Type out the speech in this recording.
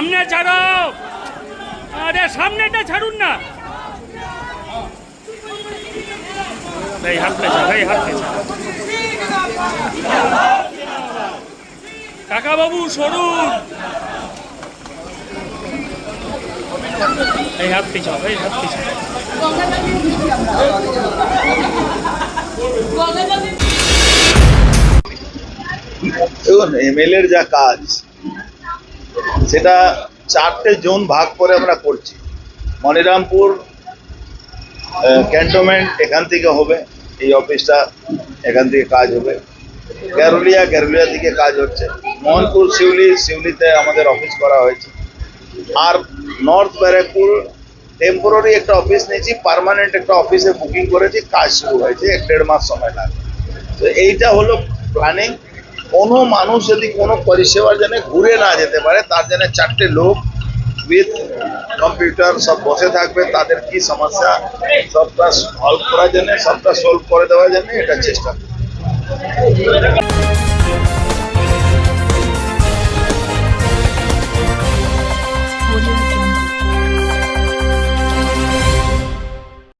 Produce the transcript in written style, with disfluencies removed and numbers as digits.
সামনে ছাড়ো, আরে সামনেটা ছাড়ুন না। এই হাত পেছা, এই হাত পেছা। কাকা বাবু সরুন, এই হাত পিছাও, এই হাত পিছাও। দেখুন, এমএলএর যা কাজ সেটা 4টে জোন ভাগ করে আমরা করছি। মনিরামপুর ক্যান্টনমেন্ট এখান থেকে হবে, এই অফিসটা এখান থেকে কাজ হবে। গ্যারুলিয়া থেকে কাজ হচ্ছে। মোহনপুর শিউলিতে আমাদের অফিস করা হয়েছে। আর নর্থ ব্যারাকপুর টেম্পোরারি একটা অফিস নিয়েছি, পার্মানেন্ট একটা অফিসে বুকিং করেছি, কাজ শুরু হয়েছে, 1-1.5 মাস সময় লাগবে। তো এইটা হলো প্ল্যানিং। কোনো মানুষ যদি কোনো পরিষেবার জন্য ঘুরে না যেতে পারে, তার জন্য 4টে লোক উইথ কম্পিউটার সব বসে থাকবে, তাদের কি সমস্যা সবটা সলভ করার জন্য, সবটা সলভ করে দেওয়ার জন্য এটা চেষ্টা।